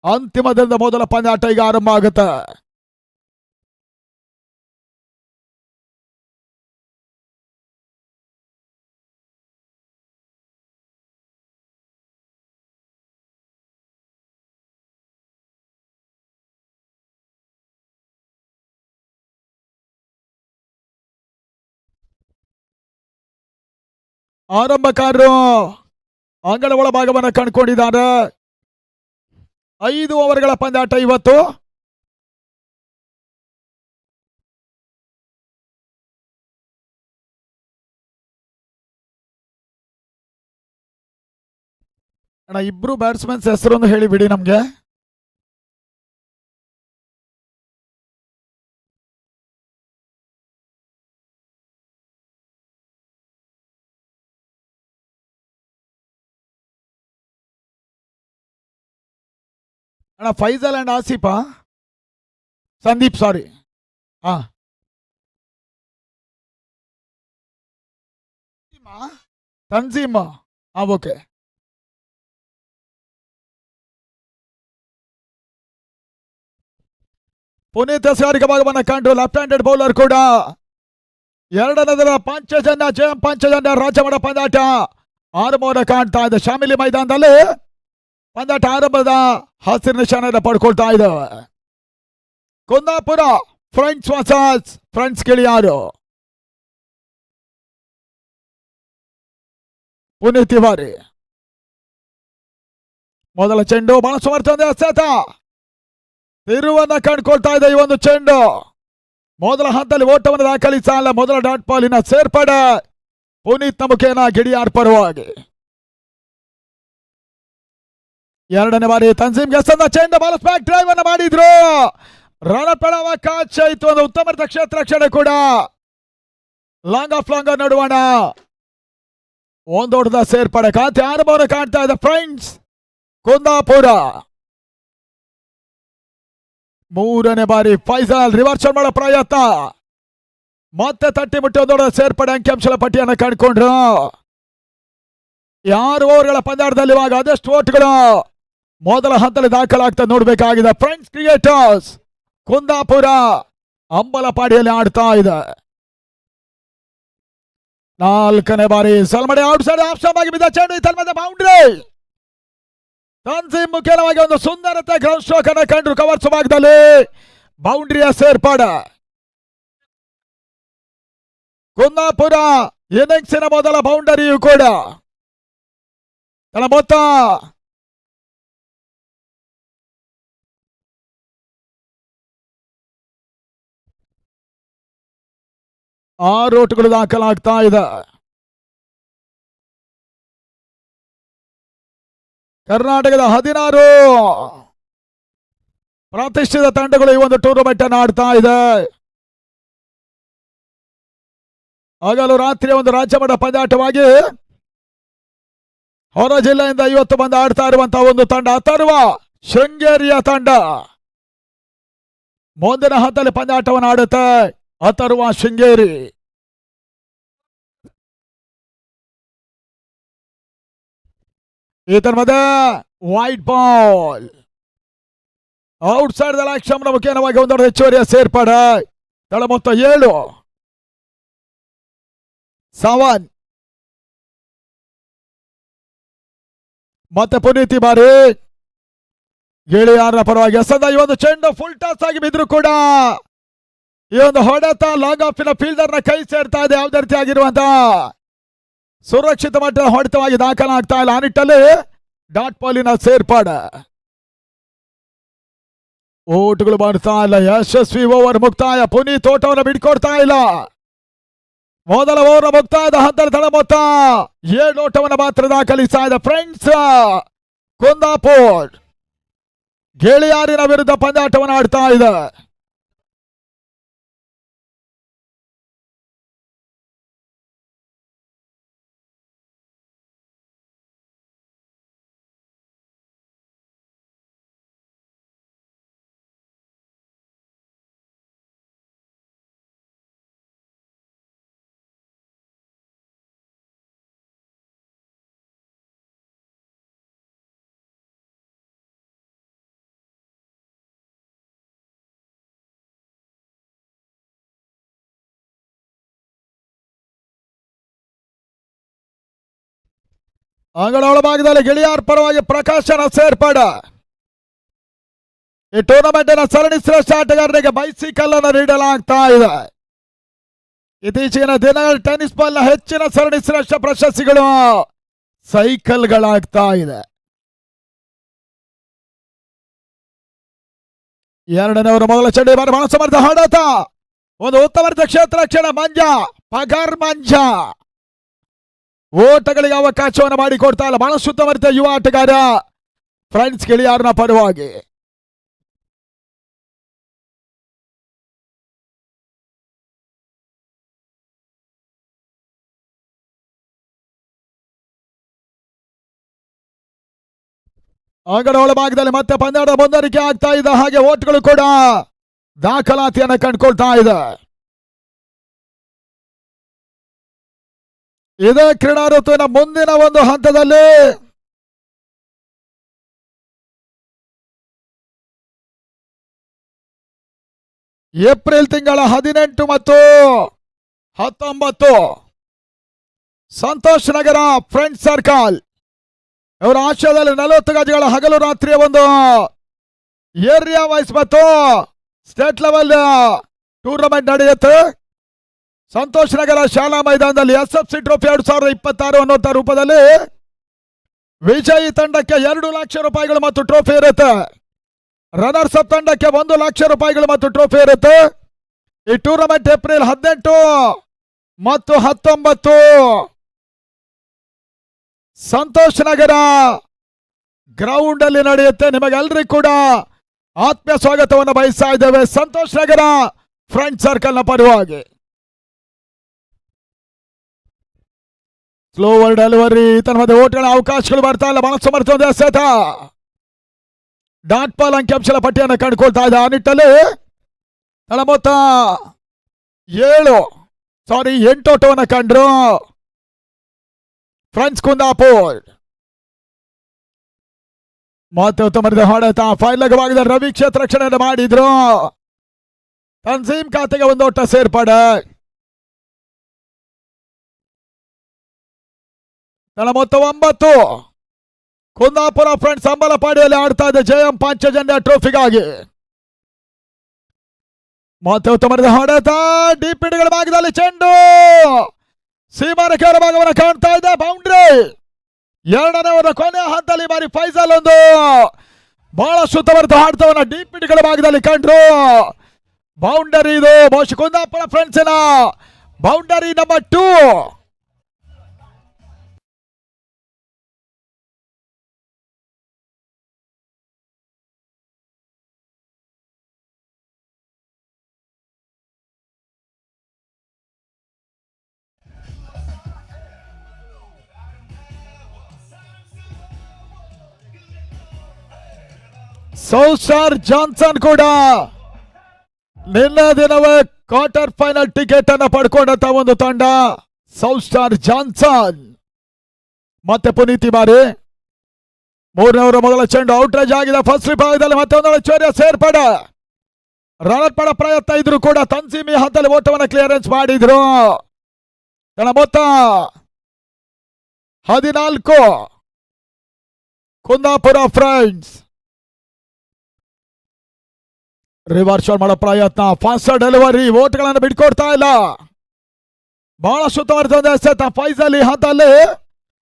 ಅಂತಿಮದಿಂದ ಮೊದಲ ಪಂದ್ಯಾಟ ಈಗ ಆರಂಭ ಆಗುತ್ತೆ. ಆರಂಭಕಾರರು ಅಂಗಳ ಒಳಭಾಗವನ್ನು ಕಂಡುಕೊಂಡಿದ್ದಾರೆ. 5 ಓವರ್ಗಳ ಪಂದ್ಯಾಟ ಇವತ್ತು. ಅಣ್ಣ ಇಬ್ರು ಬ್ಯಾಟ್ಸ್ಮನ್ಸ್ ಹೆಸರೊಂದು ಹೇಳಿಬಿಡಿ ನಮ್ಗೆ. ಅಣ್ಣ ಫೈಜಲ್ ಅಂಡ್ ಆಸಿಫಾ? ಸಂದೀಪ್ ಸಾರಿ. ಹಾ ತನ್ಜೀಮ್. ಓಕೆ. ಪುನೀತ್ ಹೆಸರಿಕೆ ಭಾಗವನ್ನು ಕಂಡು ಲೆಫ್ಟ್ ಹ್ಯಾಂಡೆಡ್ ಬೌಲರ್ ಕೂಡ. ಎರಡನೇದರ ಪಂಚಜನ್ಯ ಜಯಂ ಪಂಚಜನ್ಯ ರಾಜಮಡ ಪಂದ್ಯಾಟ ಆರಂಭವನ್ನು ಕಾಣ್ತಾ ಇದೆ. ಶಾಮಿಲಿ ಮೈದಾನದಲ್ಲಿ ಪಂದ್ಯಾಟ ಆರಂಭದ ಹಸಿರು ನಿಶಾನೆಯನ್ನು ಪಡ್ಕೊಳ್ತಾ ಇದೆ. Kundapura friends versus friends Giliyar. Puneeth Tiwari ಮೊದಲ ಚೆಂಡು ಬಹಳ ಸಮರ್ಥನೆ ಎಸೆತ. ತಿರುವನ್ನ ಕಂಡುಕೊಳ್ತಾ ಇದೆ ಈ ಒಂದು ಚೆಂಡು. ಮೊದಲ ಹಂತದಲ್ಲಿ ಓಟವನ್ನು ದಾಖಲಿಸಲ್ಲ. ಮೊದಲ ಡಾಟ್ ಬಾಲಿನ ಸೇರ್ಪಡೆ ಪುನೀತ್ ಮುಖೇನ ಗಿಡಿಯಾರ್ ಪರವಾಗಿ. ಎರಡನೇ ಬಾರಿ ತನ್ಸೀಮ್ ಗೆಸದ ಚೆಂಡು ಬಾಲಸ್ ಬ್ಯಾಕ್ ಡ್ರೈವ್ ಅನ್ನು ಮಾಡಿದ್ರು. ರನ್ ಪಡ ಅವಕಾಶ ಇತ್ತು. ಒಂದು ಉತ್ತಮ ಕ್ಷೇತ್ರ ರಕ್ಷಣೆ ಕೂಡ. ಲಾಂಗ್ ಆಫ್ ಲಾಂಗ್ ನೋಡುವಣ. ಒಂದೊಡ್ಡ ಸೇರ್ಪಡೆ ಖಾತೆ ಆರಂಭವನ್ನು ಕಾಣ್ತಾ ಇದೆ ಫ್ರೆಂಡ್ಸ್ ಕುಂದಾಪುರ. ಮೂರನೇ ಬಾರಿ ಫೈಜಲ್ ರಿವರ್ಸ್ ಮಾಡೋ ಪ್ರಯತ್ನ. ಮತ್ತೆ ತಟ್ಟಿ ಮುಟ್ಟಿ ಒಂದೊಡ್ಡ ಸೇರ್ಪಡೆ ಅಂಕಿಅಂಶಗಳ ಪಟ್ಟಿಯನ್ನು ಕಂಡುಕೊಂಡ್ರು. 6 ಓವರ್ಗಳ ಪಂದ್ಯಾಟದಲ್ಲಿ ಇವಾಗ ಅದೆಷ್ಟು ಓಟ್ಗಳು ಮೊದಲ ಹಂತದಲ್ಲಿ ದಾಖಲಾಗ್ತಾ ನೋಡಬೇಕಾಗಿದೆ. ಫ್ರೆಂಡ್ಸ್ ಕ್ರಿಯೇಟರ್ಸ್ ಕುಂದಾಪುರ ಅಂಬಲಪಾಡಿಯಲ್ಲಿ ಆಡ್ತಾ ಇದೆ. 4ನೇ ಬಾರಿ ಸಲ್ಮಡೆ ಔಟ್ ಸೈಡ್ ಆಪ್ಷನ್ ಆಗಿ ಬಿದ್ದ ಚೆಂಡು ತನ್ಮದ ಬೌಂಡ್ರಿ. ತನ್ಸೀಮ್ ಮುಖ್ಯವಾಗಿ ಒಂದು ಸುಂದರತೆ ಗ್ರೌಂಡ್ ಸ್ಟ್ರೋಕ್ ಅನ್ನು ಕಂಡ್ರು. ಕವರ್ಸ್ ಭಾಗದಲ್ಲಿ ಬೌಂಡ್ರಿಯ ಸೇರ್ಪಾಡೆ. ಕುಂದಾಪುರ ಇನ್ನಿಂಗ್ಸಿನ ಮೊದಲ ಬೌಂಡರಿಯೂ ಕೂಡ. ಮೊತ್ತ 6 ಓಟ್ಗಳು ದಾಖಲಾಗ್ತಾ ಇದೆ. ಕರ್ನಾಟಕದ 16 ಪ್ರತಿಷ್ಠಿತ ತಂಡಗಳು ಈ ಒಂದು ಟೂರ್ನಮೆಂಟ್ ಅನ್ನು ಆಡ್ತಾ ಇದೆ. ಹಗಲು ರಾತ್ರಿ ಒಂದು ರಾಜ್ಯಮಟ್ಟ ಪಂದ್ಯಾಟವಾಗಿ ಹೊರ ಜಿಲ್ಲೆಯಿಂದ ಇವತ್ತು ಬಂದು ಆಡ್ತಾ ಇರುವಂತಹ ಒಂದು ತಂಡ ಅಥರ್ವ ಶೃಂಗೇರಿಯ ತಂಡ. ಮುಂದಿನ ಹಂತದಲ್ಲಿ ಪಂದ್ಯಾಟವನ್ನು ಆಡುತ್ತೆ ಅಥರ್ವ ಶೃಂಗೇರಿ. ಇದರ ಮಧ್ಯೆ wide ball outside the Lakshmana ಮುಖೇನವಾಗಿ ಒಂದೊಂದು ಹೆಚ್ಚುವರಿಯ ಸೇರ್ಪಡೆ. ತಳ ಮೊತ್ತ 7 ಮತ್ತೆ ಪುನೀತಿ ಬಾರಿ ಗಿಳಿಯಾರನ ಪರವಾಗಿ ಎಸೆದ ಈ ಒಂದು ಚೆಂಡು ಫುಲ್ ಟಾಸ್ ಆಗಿ ಬಿದ್ರು ಕೂಡ ಈ ಒಂದು ಹೊಡೆತ ಲಾಂಗ್ ಆಫಿನ ಫೀಲ್ಡರ್ನ ಕೈ ಸೇರ್ತಾ ಇದೆ. ಯಾವುದೇ ರೀತಿ ಆಗಿರುವಂತಹ ಸುರಕ್ಷಿತ ಮಟ್ಟದ ಹೊಡೆತವಾಗಿ ದಾಖಲಾಗ್ತಾ ಇಲ್ಲ. ಆ ನಿಟ್ಟಲ್ಲಿ ಡಾಟ್ ಬಾಲಿನ ಸೇರ್ಪಾಡೆ. ಓಟ್ಗಳು ಮಾಡ್ತಾ ಇಲ್ಲ. ಯಶಸ್ವಿ ಓವರ್ ಮುಕ್ತಾಯ. ಪುನೀತ್ ಓಟವನ್ನು ಬಿಡ್ಕೊಡ್ತಾ ಇಲ್ಲ. ಮೊದಲ ಓವರ್ ಮುಕ್ತಾಯದ ಹಂತದ ತಳ ಮೊತ್ತ 7 ಓಟವನ್ನು ಮಾತ್ರ ದಾಖಲಿಸ್ತಾ ಇದೆ. ಫ್ರೆಂಡ್ಸ್ ಕುಂದಾಪುರ್ ಗೆಳೆಯಾರಿನ ವಿರುದ್ಧ ಪಂದ್ಯಾಟವನ್ನು ಆಡ್ತಾ ಇದೆ. ಅಂಗಡ ಒಳಭಾಗದಲ್ಲಿ ಗೆಳೆಯರ ಪರವಾಗಿ ಪ್ರಕಾಶನ ಸೇರ್ಪಡ. ಈ ಟೂರ್ನಮೆಂಟಿನ ಸರಣಿ ಶ್ರೇಷ್ಠ ಆಟಗಾರರಿಗೆ ಬೈಸಿಕಲ್ ಅನ್ನು ನೀಡಲಾಗ್ತಾ ಇದೆ. ಇತ್ತೀಚಿನ ದಿನಗಳ ಟೆನ್ನಿಸ್ ಬಾಲ್ ನ ಹೆಚ್ಚಿನ ಸರಣಿ ಶ್ರೇಷ್ಠ ಪ್ರಶಸ್ತಿಗಳು ಸೈಕಲ್ಗಳಾಗ್ತಾ ಇದೆ. ಎರಡನೇ ಓವರ್ ಮೊದಲ ಚೆಂಡು ಬಾರಿ ಬಹಳ ಸಮರ್ಥ ಹಾಡಾಟ. ಒಂದು ಉತ್ತಮ ಕ್ಷೇತ್ರ ರಕ್ಷಣೆ ಮಂಜ ಪಗಾರ್ ಮಂಜ ಓಟಗಳಿಗೆ ಅವಕಾಶವನ್ನು ಮಾಡಿಕೊಡ್ತಾ ಇಲ್ಲ. ಬಹಳ ಸುತ್ತಮರಿತ ಯುವ ಆಟಗಾರ ಫ್ರೆಂಡ್ಸ್ ಗೆಳೆಯರನ ಪರವಾಗಿ. ಅಂಗಡ ಒಳಭಾಗದಲ್ಲಿ ಮತ್ತೆ ಪಂದ್ಯಾಟ ಮುಂದುವರಿಕೆ ಆಗ್ತಾ ಇದೆ. ಹಾಗೆ ಓಟ್ಗಳು ಕೂಡ ದಾಖಲಾತಿಯನ್ನು ಕಂಡುಕೊಳ್ತಾ ಇದೆ. ಇದೇ ಕ್ರೀಡಾ ಋತುವಿನ ಮುಂದಿನ ಒಂದು ಹಂತದಲ್ಲಿ ಏಪ್ರಿಲ್ ತಿಂಗಳ 18 ಮತ್ತು 19 ಸಂತೋಷ್ ನಗರ ಫ್ರೆಂಡ್ಸ್ ಸರ್ಕಲ್ ಅವರ ಆಶ್ರಯದಲ್ಲಿ 40 ಗಜಗಳ ಹಗಲು ರಾತ್ರಿಯ ಒಂದು ಏರಿಯಾ ವೈಸ್ ಮತ್ತು ಸ್ಟೇಟ್ ಲೆವೆಲ್ ಟೂರ್ನಮೆಂಟ್ ನಡೆಯುತ್ತೆ. ಸಂತೋಷ್ ನಗರ ಶಾಲಾ ಮೈದಾನದಲ್ಲಿ SFC ಟ್ರೋಫಿ 2026 ಅನ್ನುವಂಥ ರೂಪದಲ್ಲಿ ವಿಜಯಿ ತಂಡಕ್ಕೆ 2 ಲಕ್ಷ ರೂಪಾಯಿಗಳು ಮತ್ತು ಟ್ರೋಫಿ ಇರುತ್ತೆ. ರನ್ನರ್ಸ್ ಅಪ್ ತಂಡಕ್ಕೆ 1 ಲಕ್ಷ ರೂಪಾಯಿಗಳು ಮತ್ತು ಟ್ರೋಫಿ ಇರುತ್ತೆ. ಈ ಟೂರ್ನಮೆಂಟ್ ಏಪ್ರಿಲ್ 18 ಮತ್ತು 19 ಸಂತೋಷ್ ನಗರ ಗ್ರೌಂಡ್ ಅಲ್ಲಿ ನಡೆಯುತ್ತೆ. ನಿಮಗೆಲ್ಲರಿಗೂ ಕೂಡ ಆತ್ಮೀಯ ಸ್ವಾಗತವನ್ನು ಬಯಸ್ತಾ ಇದ್ದೇವೆ ಸಂತೋಷ್ ನಗರ ಫ್ರೆಂಡ್ ಸರ್ಕಲ್ ನ ಪರವಾಗಿ. ಸ್ಲೋ ಓವರ್ ಡೆಲಿವರಿ ತನ್ನ ಮಧ್ಯೆ ಓಟ್ಗಳ ಅವಕಾಶಗಳು ಬರ್ತಾ ಇಲ್ಲ. ಬಹಳ ಸಮರ್ಥ ಎಸೆತ ಡಾಟ್ ಬಾಲ್ ಅಂಕಿಅಂಶಗಳ ಪಟ್ಟಿಯನ್ನು ಕಂಡುಕೊಳ್ತಾ ಇದೆ. ಆ ನಿಟ್ಟಲ್ಲಿ ತಳ ಮೊತ್ತ 8 ಓಟವನ್ನು ಕಂಡ್ರು ಫ್ರೆಂಡ್ಸ್ ಕುಂದಾಪುರ್. ಮತ್ತೆ ಉತ್ತಮರಿದ ಹೊಡೆತ ಫೈನಲ್ ಭಾಗದಲ್ಲಿ ರವಿ ಕ್ಷೇತ್ರ ರಕ್ಷಣೆಯನ್ನು ಮಾಡಿದ್ರು. ತನ್ಸೀಮ್ ಖಾತೆಗೆ 1 ಓಟ ಸೇರ್ಪಡೆ. ತಳ ಮೊತ್ತ 9 ಕುಂದಾಪುರ ಫ್ರೆಂಡ್ಸ್ ಅಂಬಲಪಾಡಿಯಲ್ಲಿ ಆಡ್ತಾ ಇದೆ ಜಯಂ ಪಾಂಚಜನ್ಯ ಟ್ರೋಫಿಗಾಗಿ. ಮತ್ತೆ ಉತ್ತಮರಿದ ಹೊಡೆತ ಡೀಪ್ ಹಿಡಿಗಳ ಭಾಗದಲ್ಲಿ ಚೆಂಡು ಸೀಮಾರೇಖೆಯವರ ಭಾಗವನ್ನು ಕಾಣ್ತಾ ಇದೆ. ಬೌಂಡ್ರಿ ಎರಡನೇ ಓವರ್ ಕೊನೆಯ ಹಂತದಲ್ಲಿ ಬಾರಿ ಫೈಸಲ್ ಒಂದು ಬಹಳ ಸುತ್ತಮರಿತ ಆಡ್ತವನ್ನ ಡೀಪ್ ಹಿಡಿಗಳ ಭಾಗದಲ್ಲಿ ಕಂಡ್ರು. ಬೌಂಡರಿ ಇದು ಬಹುಶಃ ಕುಂದಾಪುರ ಫ್ರೆಂಡ್ಸಿನ ಬೌಂಡರಿ ನಂಬರ್ 2. ಸೌಸ್ಟಾರ್ ಜಾನ್ಸನ್ ಕೂಡ ನಿನ್ನೆ ದಿನವೇ ಕ್ವಾರ್ಟರ್ ಫೈನಲ್ ಟಿಕೆಟ್ ಅನ್ನು ಪಡ್ಕೊಂಡಂತ ಒಂದು ತಂಡ ಸೌಸ್ಟಾರ್ ಜಾನ್ಸನ್. ಮತ್ತೆ ಪುನೀತಿ ಬಾರಿ 3ನೇ ಓವರ್ ಮೊದಲ ಚೆಂಡು ಔಟ್ರೇಜ್ ಆಗಿದೆ. ಫಸ್ಟ್ ವಿಭಾಗದಲ್ಲಿ ಮತ್ತೊಂದು ಚೌರ್ಯ ಸೇರ್ಪಡೆ. ರನ್ ಪಡ ಪ್ರಯತ್ನ ಇದ್ರು ಕೂಡ ತನ್ಸೀಮಿ ಹಂತದಲ್ಲಿ ಓಟವನ್ನು ಕ್ಲಿಯರೆನ್ಸ್ ಮಾಡಿದ್ರು. ತನ್ನ ಮೊತ್ತ 14 ಕುಂದಾಪುರ ಫ್ರೆಂಡ್ಸ್. ರಿವರ್ಸ್ ಮಾಡೋ ಪ್ರಯತ್ನ ಫಾಸ್ಟ್ ಡೆಲಿವರಿ ಓಟ್ಗಳನ್ನು ಬಿಟ್ಕೊಡ್ತಾ ಇಲ್ಲ. ಬಹಳ ಸುತ್ತಮುತ್ತ ಫೈಸಲ್ ಈ ಹಂತದಲ್ಲಿ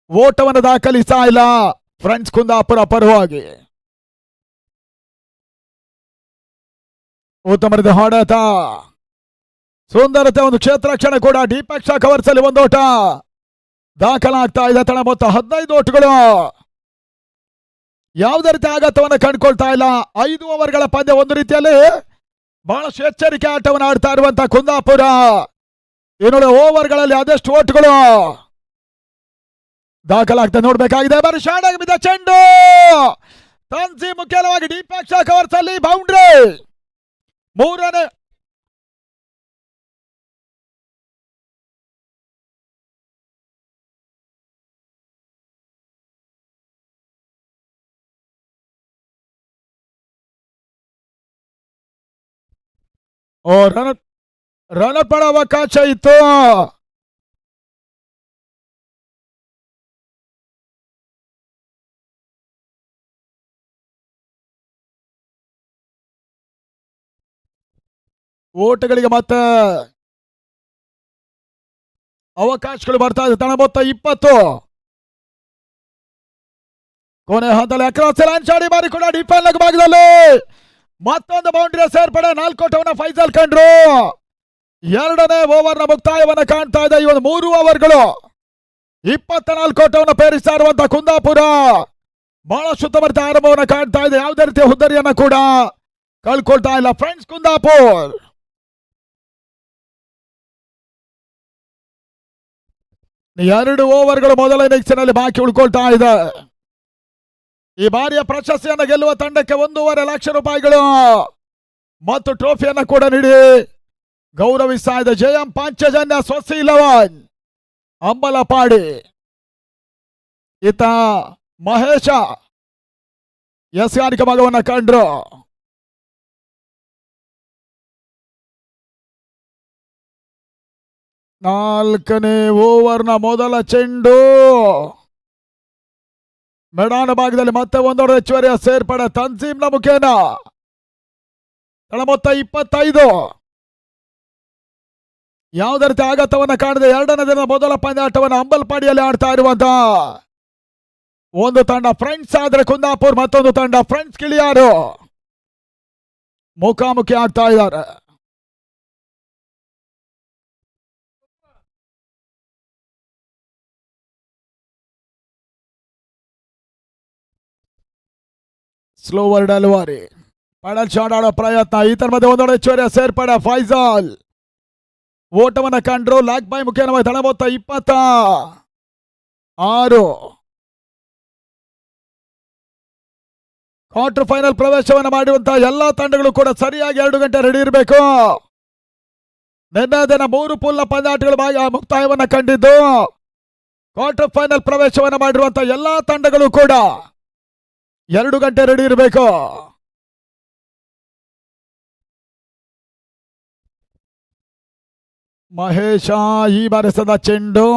ಓಟವನ್ನು ದಾಖಲಿಸ್ತಾ ಇಲ್ಲ ಫ್ರೆಂಡ್ಸ್ ಕುಂದಾಪುರ ಪರವಾಗಿ. ಉತ್ತಮರಿದ ಹೊಡೆತ ಸುಂದರತೆ ಒಂದು ಕ್ಷೇತ್ರ ರಕ್ಷಣೆ ಕೂಡ ಡೀಪಕ್ಷ ಕವರ್ಸ್ ಅಲ್ಲಿ 1 ಓಟ ದಾಖಲಾಗ್ತಾ ಇದೆ. ತಳ ಮೊತ್ತ 15 ಓಟಗಳು. ಯಾವುದೇ ರೀತಿ ಆಘಾತವನ್ನು ಕಂಡುಕೊಳ್ತಾ ಇಲ್ಲ. 5 ಓವರ್ಗಳ ಪಂದ್ಯ ಒಂದು ರೀತಿಯಲ್ಲಿ ಬಹಳಷ್ಟು ಎಚ್ಚರಿಕೆ ಆಟವನ್ನು ಆಡ್ತಾ ಇರುವಂತಹ ಕುಂದಾಪುರ. ಇನ್ನೊಂದು ಓವರ್ಗಳಲ್ಲಿ ಅದೆಷ್ಟು ಓಟ್ಗಳು ದಾಖಲಾಗ್ತಾ ನೋಡ್ಬೇಕಾಗಿದೆ. ಬಾರಿ ಶಾರ್ಟ್ ಆಗಿ ಬಿದ್ದ ಚೆಂಡು ತನ್ಸಿ ಮುಖ್ಯವಾಗಿ ಡೀಪಾಕ್ಷ ಕವರ್ಸ್ ಅಲ್ಲಿ ಬೌಂಡ್ರಿ. 3ನೇ ರನ್ ಪಡ ಅವಕಾಶ ಇತ್ತು. ಓಟಗಳಿಗೆ ಮತ್ತೆ ಅವಕಾಶಗಳು ಬರ್ತಾ ಇದೆ. ತಳ ಮೊತ್ತ 20. ಕೊನೆ ಹಂತದಲ್ಲಿ ಅಕ್ರಾಸ್ ಲೈನ್ ಶಾಡಿ ಬಾರಿ ಕೂಡ ಡಿಫೆಂಡ್ ಭಾಗದಲ್ಲಿ ಮತ್ತೊಂದು ಬೌಂಡ್ರಿ ಸೇರ್ಪಡೆ. 4 ಓಟವನ್ನ ಫೈಸಲ್ ಕಂಡ್ರು. 2ನೇ ಓವರ್ನ ಮುಕ್ತಾಯವನ್ನ ಕಾಣ್ತಾ ಇದೆ. ಇವತ್ತು 3 ಓವರ್ಗಳು 24 ಓಟವನ್ನು ಪೇರಿಸ್ತಾ ಇರುವಂತಹ ಕುಂದಾಪುರ ಬಹಳಷ್ಟು ಉತ್ತಮ ಆರಂಭವನ್ನು ಕಾಣ್ತಾ ಇದೆ. ಯಾವುದೇ ರೀತಿಯ ಹುದ್ದರಿಯನ್ನ ಕೂಡ ಕಳ್ಕೊಳ್ತಾ ಇಲ್ಲ ಫ್ರೆಂಡ್ಸ್ ಕುಂದಾಪುರ್. 2 ಓವರ್ಗಳು ಮೊದಲ ಇನ್ನಿಂಗ್ಸ್ನಲ್ಲಿ ಬಾಕಿ ಉಳ್ಕೊಳ್ತಾ ಇದೆ. ಈ ಬಾರಿಯ ಪ್ರಶಸ್ತಿಯನ್ನು ಗೆಲ್ಲುವ ತಂಡಕ್ಕೆ 1.5 ಲಕ್ಷ ರೂಪಾಯಿಗಳು ಮತ್ತು ಟ್ರೋಫಿಯನ್ನು ಕೂಡ ನೀಡಿ ಗೌರವಿಸ್ತಾ ಇದೆ ಜಯಂ ಪಾಂಚಜನ್ಯ ಸ್ವಸ್ತಿ 11 ಅಂಬಲಪಾಡಿ. ಈತ ಮಹೇಶ ಯಸ್ಗಾನಿಕ ಭಾಗವನ್ನ ಕಂಡ್ರು. ನಾಲ್ಕನೇ ಓವರ್ನ ಮೊದಲ ಚೆಂಡು ಮೆಡಾನ ಭಾಗದಲ್ಲಿ ಮತ್ತೆ ಒಂದೊಂದು ಹೆಚ್ಚುವರಿಯ ಸೇರ್ಪಡೆ ತನ್ಸೀಮ್ನ ಮುಖೇನ. ತಳ ಮೊತ್ತ 25. ಯಾವುದೇ ರೀತಿ ಆಘಾತವನ್ನ ಕಾಣದೆ 2ನೇ ದಿನದ ಮೊದಲ ಪಂದ್ಯಾಟವನ್ನು ಅಂಬಲ್ಪಾಡಿಯಲ್ಲಿ ಆಡ್ತಾ ಇರುವಂತಹ ಒಂದು ತಂಡ ಫ್ರೆಂಡ್ಸ್ ಆದ್ರೆ ಕುಂದಾಪುರ್, ಮತ್ತೊಂದು ತಂಡ ಫ್ರೆಂಡ್ಸ್ ಕಿಳಿಯಾರು ಮುಖಾಮುಖಿ ಆಗ್ತಾ ಇದ್ದಾರೆ. ಸ್ಲೋವರ್ ಡೆಲಿವರಿ ಪಡಲ್ ಶಾಟ್ ಆಡೋ ಪ್ರಯತ್ನ. ಈತರ ಮಧ್ಯೆ ಒಂದೊಂದು ಹೆಚ್ಚುವರಿಯ ಸೇರ್ಪಡೆ ಫೈಜಲ್ ಓಟವನ್ನ ಕಂಡ್ರು. ಲಾಕ್ ಬೈ ಮುಖೇನ ತಳ ಮೊತ್ತ 26. ಕ್ವಾರ್ಟರ್ ಫೈನಲ್ ಪ್ರವೇಶವನ್ನು ಮಾಡಿರುವಂತಹ ಎಲ್ಲಾ ತಂಡಗಳು ಕೂಡ ಸರಿಯಾಗಿ 2 ಗಂಟೆ ರೆಡಿ ಇರಬೇಕು. ನಿನ್ನೆ ದಿನ 3 ಪೂಲ್ನ ಪಂದ್ಯಾಟಗಳು ಮುಕ್ತಾಯವನ್ನ ಕಂಡಿದ್ದು ಕ್ವಾರ್ಟರ್ ಫೈನಲ್ ಪ್ರವೇಶವನ್ನು ಮಾಡಿರುವಂತಹ ಎಲ್ಲಾ ತಂಡಗಳು ಕೂಡ 2 ಗಂಟೆ ರೆಡಿ ಇರಬೇಕು. ಮಹೇಶ ಈ ಬಾರಿಸದ ಚೆಂಡು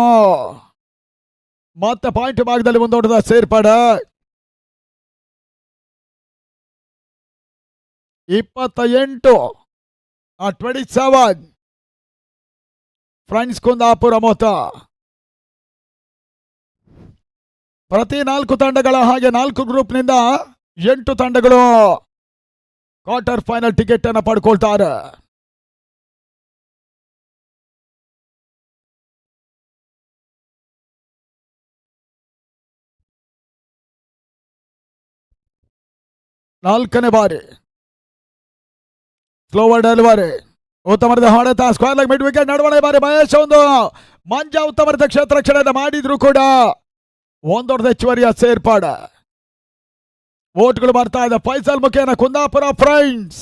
ಮತ್ತೆ ಪಾಯಿಂಟ್ ಭಾಗದಲ್ಲಿ ಮುಂದೋಟದ ಸೇರ್ಪಡೆ. 27 ಫ್ರೆಂಡ್ಸ್ ಕುಂದಾಪುರ ಮೊತ್ತ. ಪ್ರತಿ 4 ತಂಡಗಳ ಹಾಗೆ 4 ಗ್ರೂಪ್ನಿಂದ 8 ತಂಡಗಳು ಕ್ವಾರ್ಟರ್ ಫೈನಲ್ ಟಿಕೆಟ್ ಅನ್ನು ಪಡ್ಕೊಳ್ತಾರೆ. ನಾಲ್ಕನೇ ಬಾರಿ ಸ್ಲೋವರ್ ಡೆಲಿವರಿ ಉತ್ತಮದ ಹೊಡೆತ ಸ್ಕ್ವೇರ್ ಲೆಗ್ ಮಿಡ್ ವಿಕೆಟ್ ನಡುವಣ. ಬಾರಿ ಮಹೇಶ್ ಒಂದು ಮಂಜ ಉತ್ತಮ ಕ್ಷೇತ್ರ ರಕ್ಷಣೆ ಮಾಡಿದ್ರು ಕೂಡ ಒಂದೊಂದು ಹೆಚ್ಚುವರಿಯ ಸೇರ್ಪಾಡ. ವೋಟ್ಗಳು ಬರ್ತಾ ಇದೆ ಫೈಸಲ್ ಮುಖೇನ ಕುಂದಾಪುರ ಫ್ರೆಂಡ್ಸ್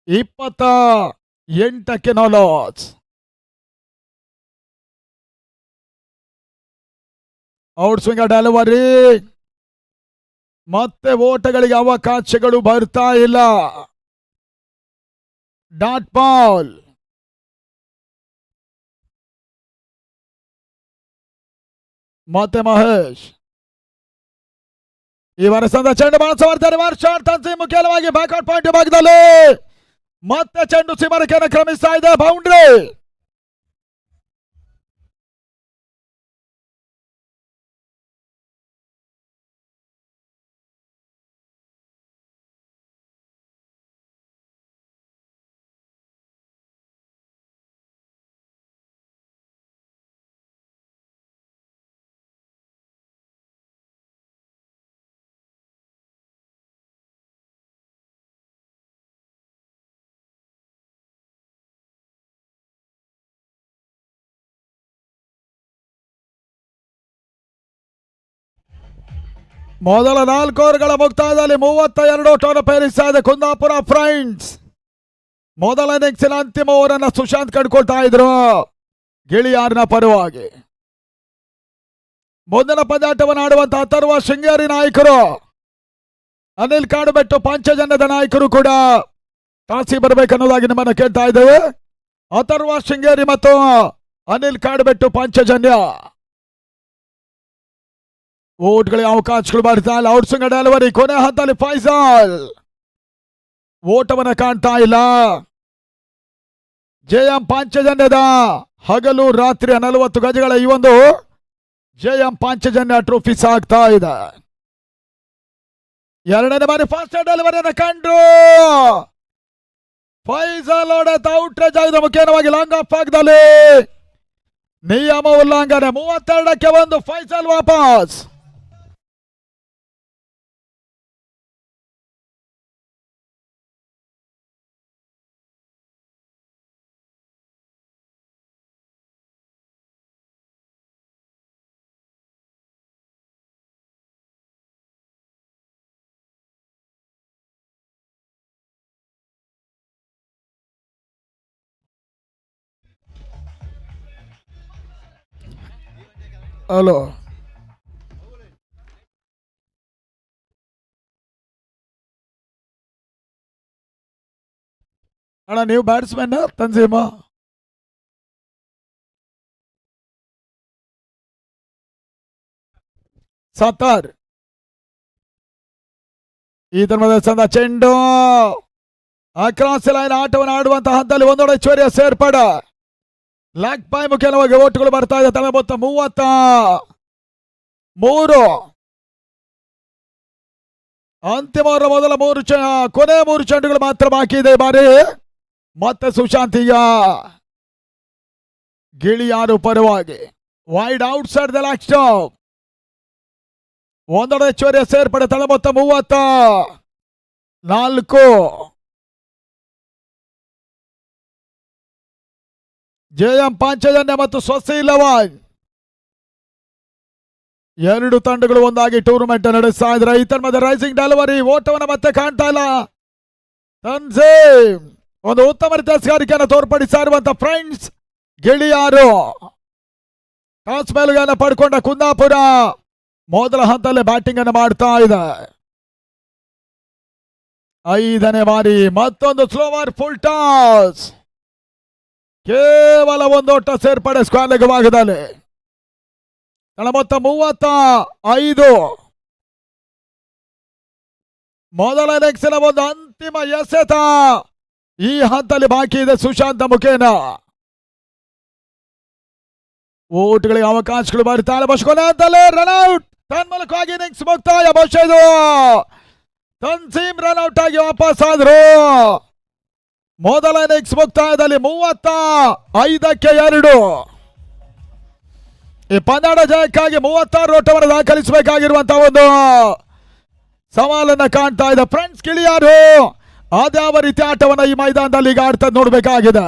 28ಕ್ಕೆ ನಾಲಾಸ್. ಔಟ್ ಸ್ವಿಂಗ್ ಡೆಲಿವರಿ ಮತ್ತೆ ಓಟಗಳಿಗೆ ಅವಕಾಶಗಳು ಬರ್ತಾ ಇಲ್ಲ. ಡಾಟ್ ಬಾಲ್ ಮತ್ತೆ ಮಹೇಶ್ ಈ ವರ್ಷದ ಚೆಂಡು ಬಳಸುವಂತ ರಿವರ್ಸ್ ಶಾಟ್ ತನ್ಸೀಮ್ ಮುಖ್ಯವಾಗಿ ಬ್ಯಾಕ್ಔಟ್ ಪಾಯಿಂಟ್ ಭಾಗದಲ್ಲಿ ಮತ್ತೆ ಚೆಂಡು ಸೀಮರಕೆಯನ್ನು ಕ್ರಮಿಸ್ತಾ ಇದೆ. ಬೌಂಡ್ರಿ ಮೊದಲ 4 ಓವರ್ಗಳ ಮುಕ್ತಾಯದಲ್ಲಿ 32 ಓಟವನ್ನು ಪೇರಿಸ್ತಾ ಇದೆ ಕುಂದಾಪುರ ಫ್ರೆಂಡ್ಸ್. ಮೊದಲ ಇನ್ನಿಂಗ್ಸಿನ ಅಂತಿಮ ಓವರ್ ಅನ್ನು ಸುಶಾಂತ್ ಕಂಡುಕೊಳ್ತಾ ಇದ್ರು ಗಿಳಿಯಾರಿನ ಪರವಾಗಿ. ಮುಂದಿನ ಪಂದ್ಯಾಟವನ್ನು ಆಡುವಂತಹ ಅಥರ್ವ ಶೃಂಗೇರಿ ನಾಯಕರು, ಅನಿಲ್ ಕಾಡುಬೆಟ್ಟು ಪಂಚಜನ್ಯದ ನಾಯಕರು ಕೂಡ ಟಾಸಿ ಬರಬೇಕನ್ನೋದಾಗಿ ನಿಮ್ಮನ್ನು ಕೇಳ್ತಾ ಇದ್ದೇವೆ. ಅಥರ್ವ ಶೃಂಗೇರಿ ಮತ್ತು ಅನಿಲ್ ಕಾಡುಬೆಟ್ಟು ಪಂಚಜನ್ಯ ಓಟ್ಗಳಿಗೆ ಅವಕಾಶಗಳು ಬರ್ತಾ ಇಲ್ಲ. ಔಟ್ ಸ್ವಿಂಗ್ ಡೆಲಿವರಿ ಕೊನೆ ಹಂತದಲ್ಲಿ ಫೈಸಲ್ ಓಟವನ್ನು ಕಾಣ್ತಾ ಇಲ್ಲ. ಜೆಎಂ ಪಾಂಚಜನ್ಯದ ಹಗಲು ರಾತ್ರಿಯ 40 ಗಜಗಳ ಈ ಒಂದು ಜೆಎಂ ಪಾಂಚಜನ್ಯ ಟ್ರೋಫಿ ಸಾಗ್ತಾ ಇದೆ. ಎರಡನೇ ಬಾರಿ ಫಾಸ್ಟ್ ಡೆಲಿವರಿಯನ್ನು ಕಂಡ್ರು. ಫೈಸಲ್ ಹೊಡೆತ ಔಟ್ರೇಜ್ ಆಗಿದೆ ಮುಖ್ಯವಾಗಿ ಲಾಂಗ್ ಆಫ್ ಭಾಗದಲ್ಲಿ. ನಿಯಮ ಉಲ್ಲಂಘನೆ 32ಕ್ಕೆ 1. ಫೈಸಲ್ ವಾಪಸ್. ಹಲೋ, ಅಣ್ಣ ನೀವು ಬ್ಯಾಟ್ಸ್ಮನ್ ತನ್ಸೀಮ? ಸತ್ತಾರ್ ಈ ಧರ್ಮದ ಚಂದ ಚೆಂಡು ಅಕ್ರಾಸ್ ಲೈನ್ ಆಟವನ್ನು ಆಡುವಂತಹ ಹಂತದಲ್ಲಿ ಒಂದೊಡೆ ಚೋರಿಯ ಸೇರ್ಪಡ. ಲೆಗ್ ಬೈ ಮುಖ್ಯವಾಗಿ ಓಟುಗಳು ಬರ್ತಾ ಇದೆ. ತಲೆ ಮೊತ್ತ 33. ಅಂತಿಮ ಮೊದಲ 3 ಕೊನೆ 3 ಚೆಂಡುಗಳು ಮಾತ್ರ ಬಾಕಿ ಇದೆ ಈ ಬಾರಿ. ಮತ್ತೆ ಸುಶಾಂತಿಯ ಗಿಳಿಯಾರು ಪರವಾಗಿ wide outside the leg stump. ಒಂದೊಡೆ ಚೋರಿಯ ಸೇರ್ಪಡೆ. ತಲೆ ಮೊತ್ತ 34. ಜೆಎಂ ಪಾಂಚಜನ್ಯ ಮತ್ತು ಸ್ವಸೀಲವಾನ್ ಎರಡು ತಂಡಗಳು ಒಂದಾಗಿ ಟೂರ್ನಮೆಂಟ್ ನಡೆಸ್ತಾ ಇದ್ರೆ. ಈ ತನ್ಮದ ರೈಸಿಂಗ್ ಡೆಲಿವರಿ ಓಟವನ್ನು ಮತ್ತೆ ಕಾಣ್ತಾ ಇಲ್ಲ. ತನ್ಸೀಮ್ ಒಂದು ಉತ್ತಮ ರೀತಿಯ ತೋರ್ಪಡಿಸ್ತಾ ಇರುವಂತ ಫ್ರೆಂಡ್ಸ್ ಗಿಳಿಯಾರು. ಟಾಸ್ ಮೇಲುಗಡೆ ಪಡ್ಕೊಂಡ ಕುಂದಾಪುರ ಮೊದಲ ಹಂತದಲ್ಲಿ ಬ್ಯಾಟಿಂಗ್ ಅನ್ನು ಮಾಡ್ತಾ ಇದೆ. 5ನೇ ಬಾರಿ ಮತ್ತೊಂದು ಸ್ಲೋವರ್ ಫುಲ್ ಟಾಸ್. ಕೇವಲ ಒಂದು ಓಟ ಸೇರ್ಪಡೆ ಸ್ಕ್ವೇರ್ ಲೆಗ್ ಭಾಗದಲ್ಲಿ. ಮೊತ್ತ 35. ಮೊದಲ ಇನ್ನಿಂಗ್ಸಿನ ಒಂದು ಅಂತಿಮ ಎಸೆತ ಈ ಹಂತದಲ್ಲಿ ಬಾಕಿ ಇದೆ. ಸುಶಾಂತ ಮುಖೇನ ಓಟ್ಗಳಿಗೆ ಅವಕಾಶಗಳು ಬರ್ತಾರೆ. ಬಸ್ಕೊನೆ ಅಂತಲೇ ರನ್ಔಟ್. ತನ್ಮೂಲಕವಾಗಿ ಇನ್ನಿಂಗ್ಸ್ ಮುಕ್ತಾಯ. ಬಹುಶಃ ಇದು ತನ್ಸೀಮ್ ರನ್ಔಟ್ ಆಗಿ ವಾಪಸ್ ಆದ್ರು. ಮೊದಲ ಇನ್ನಿಂಗ್ಸ್ ಮುಕ್ತಾಯದಲ್ಲಿ 35ಕ್ಕೆ 2. ಈ ಪಂದ್ಯಾಟ ಜಯಕ್ಕಾಗಿ 36 ಓಟವನ್ನು ದಾಖಲಿಸಬೇಕಾಗಿರುವಂತಹ ಒಂದು ಸವಾಲನ್ನ ಕಾಣ್ತಾ ಇದೆ ಫ್ರೆಂಡ್ಸ್ ಗಿಳಿಯಾರು. ಅದ್ಯಾವ ರೀತಿ ಆಟವನ್ನ ಈ ಮೈದಾನದಲ್ಲಿ ಈಗ ಆಡ್ತಾ ನೋಡ್ಬೇಕಾಗಿದೆ.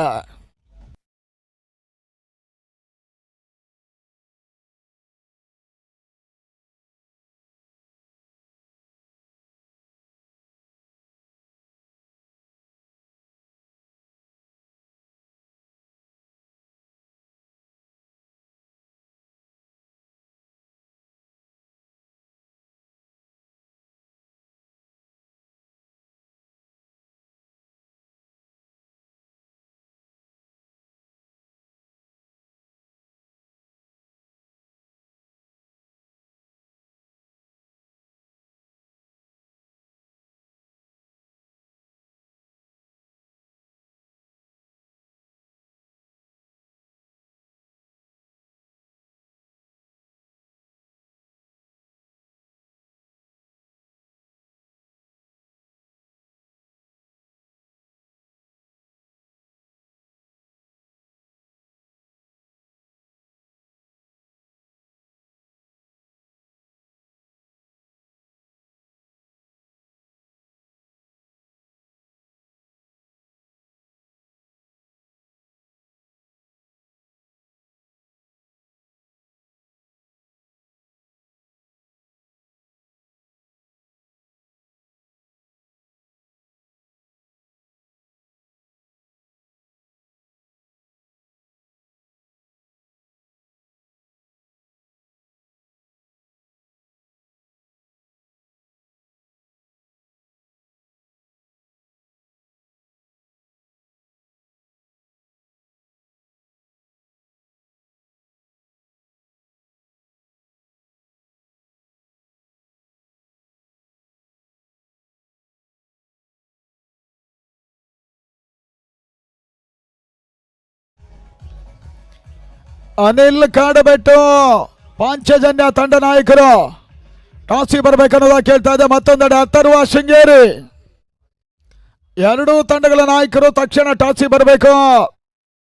ಅನಿಲ್ ಕಾಡಬೆಟ್ಟು ಪಾಂಚಜನ್ಯ ತಂಡ ನಾಯಕರು ಟಾಸಿ ಬರ್ಬೇಕನ್ನೋದ ಕೇಳ್ತಾ ಇದೆ. ಮತ್ತೊಂದೆಡೆ ಅಥರ್ವ ಶೃಂಗೇರಿ ಎರಡೂ ತಂಡಗಳ ನಾಯಕರು ತಕ್ಷಣ ಟಾಸಿ ಬರಬೇಕು.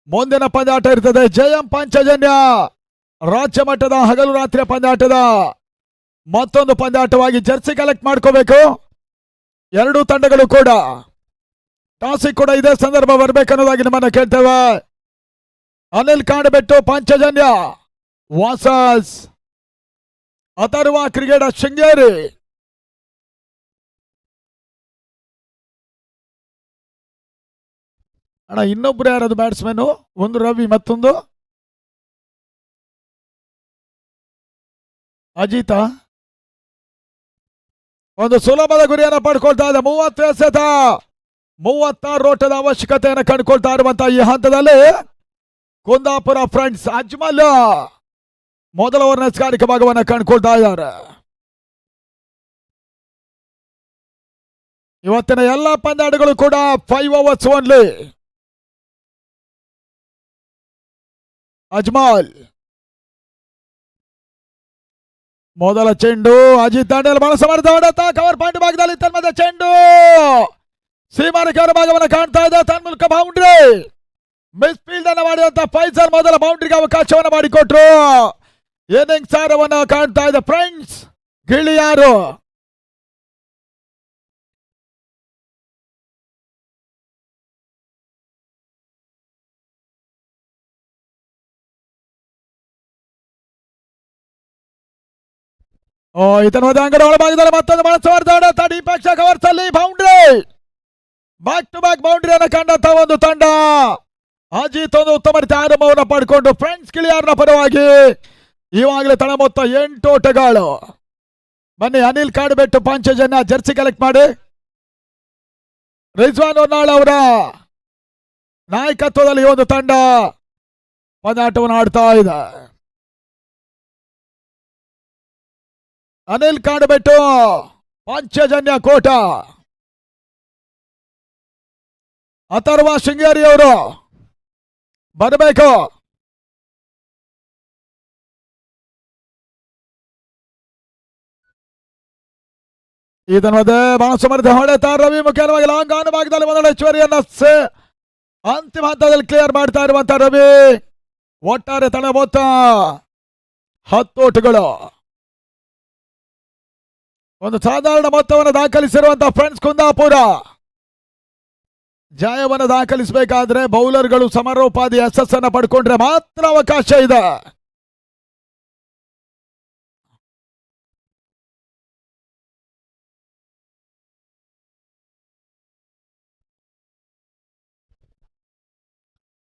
ಮುಂದಿನ ಪಂದ್ಯಾಟ ಇರ್ತದೆ. ಜಯಂ ಪಾಂಚಜನ್ಯ ರಾಜ್ಯ ಮಟ್ಟದ ಹಗಲು ರಾತ್ರಿ ಪಂದ್ಯಾಟದ ಮತ್ತೊಂದು ಪಂದ್ಯಾಟವಾಗಿ ಜರ್ಸಿ ಕಲೆಕ್ಟ್ ಮಾಡ್ಕೋಬೇಕು. ಎರಡೂ ತಂಡಗಳು ಕೂಡ ಟಾಸಿ ಕೂಡ ಇದೇ ಸಂದರ್ಭ ಬರ್ಬೇಕನ್ನೋದಾಗಿ ನಮ್ಮನ್ನ ಕೇಳ್ತೇವೆ. Anil Kadabettu Panchajanya versus Atharva cricket Sringeri. ಅಣ್ಣ ಇನ್ನೊಬ್ರು ಯಾರದು ಬ್ಯಾಟ್ಸ್ಮನ್? ಒಂದು ರವಿ, ಮತ್ತೊಂದು ಅಜಿತ. ಒಂದು ಸುಲಭದ ಗುರಿಯನ್ನು ಪಡ್ಕೊಳ್ತಾ ಇದೆ. 30 ಎಸೆತ 36 ಓಟದ ಅವಶ್ಯಕತೆಯನ್ನು ಕಂಡುಕೊಳ್ತಾ ಇರುವಂತಹ ಈ ಹಂತದಲ್ಲಿ ಕುಂದಾಪುರ ಫ್ರೆಂಡ್ಸ್ ಅಜ್ಮಲ್ ಮೊದಲ ಓವರ್ನ ಸ್ಕಾರಿಕ ಭಾಗವನ್ನು ಕಂಡುಕೊಳ್ತಾ ಇದ್ದಾರೆ. ಇವತ್ತಿನ ಎಲ್ಲ ಪಂದ್ಯಾಟಗಳು ಕೂಡ 5 overs ಓನ್ಲಿ. ಅಜ್ಮಲ್ ಮೊದಲ ಚೆಂಡು ಅಜಿತ್ ದಾಂಡೇಲ್ ಬಹಳ ಸಮರ್ಥ ಹೊಡೆತ. ಕವರ್ ಪಾಯಿಂಟ್ ಭಾಗದಲ್ಲಿ ತನ್ಮದ ಚೆಂಡು ಸೀಮಾರೇಖೆಯವರ ಭಾಗವನ್ನು ಕಾಣ್ತಾ ಇದೆ. ತನ್ಮೂಲಕ ಬೌಂಡ್ರಿ ಮಿಸ್ ಫೀಲ್ಡ್ ಅನ್ನು ಮಾಡಿದಂತ ಫೈಸಲ್ ಮೊದಲ ಬೌಂಡ್ರಿಗೆ ಅವಕಾಶವನ್ನು ಮಾಡಿಕೊಟ್ರು. ಇನ್ನಿಂಗ್ಸ್ ಸಾರವನ್ನು ಕಾಣ್ತಾ ಇದೆ ಫ್ರೆಂಡ್ಸ್ ಗಿಳಿಯಾರು. ಇದನ್ನು ಅಂಗಡ ಒಳಭಾಗದಲ್ಲಿ ಮತ್ತೊಂದು ಬಳಸುವ ಡಿ ಪಕ್ಷ ಕವರ್ಸ್ ಅಲ್ಲಿ ಬೌಂಡ್ರಿ. ಬ್ಯಾಕ್ ಟು ಬ್ಯಾಕ್ ಬೌಂಡ್ರಿಯನ್ನು ಕಂಡಂತ ಒಂದು ತಂಡ. ಅಜಿತ್ ಒಂದು ಉತ್ತಮ ರೀತಿಯ ಆರಂಭವನ್ನು ಪಡ್ಕೊಂಡು ಫ್ರೆಂಡ್ಸ್ ಗಿಳಿಯಾರ್ನ ಪರವಾಗಿ ಇವಾಗಲೇ ತಳ ಮೊತ್ತ 8 ಓಟಗಳು. ಬನ್ನಿ ಅನಿಲ್ ಕಾಡಬೆಟ್ಟು ಪಾಂಚಜನ್ಯ ಜರ್ಸಿ ಕಲೆಕ್ಟ್ ಮಾಡಿ. ರಿಜ್ವಾನ್ ಹೊನ್ನಾಳ್ ಅವರ ನಾಯಕತ್ವದಲ್ಲಿ ಈ ಒಂದು ತಂಡ ಪಂದ್ಯಾಟವನ್ನು ಆಡ್ತಾ ಇದೆ. ಅನಿಲ್ ಕಾಡಬೆಟ್ಟು ಪಾಂಚಜನ್ಯ ಕೋಟ, ಅಥರ್ವ ಶೃಂಗೇರಿ ಅವರು ಬರಬೇಕು. ಇದನ್ನದೇ ಬಹಳ ಸಮರ್ಥ ಹೊಡೆತ. ರವಿ ಮುಖ್ಯವಾಗಿ ಲಾಂಗ್ ಆನ್ ಭಾಗದಲ್ಲಿ ಒಂದೊಳ್ಳೆ ಹೆಚ್ಚುವರಿಯನ್ನ ಅಂತಿಮ ಹಂತದಲ್ಲಿ ಕ್ಲಿಯರ್ ಮಾಡ್ತಾ ಇರುವಂತ ರವಿ. ಒಟ್ಟಾರೆ ತಳ ಮೊತ್ತ 10 ಓಟಗಳು. ಒಂದು ಸಾಧಾರಣ ಮೊತ್ತವನ್ನು ದಾಖಲಿಸಿರುವಂತಹ ಫ್ರೆಂಡ್ಸ್ ಕುಂದಾಪುರ ಜಯವನ್ನು ದಾಖಲಿಸಬೇಕಾದ್ರೆ ಬೌಲರ್ಗಳು ಸಮರೋಪಾದಿ ಯಶಸ್ಸನ್ನು ಪಡ್ಕೊಂಡ್ರೆ ಮಾತ್ರ ಅವಕಾಶ ಇದೆ.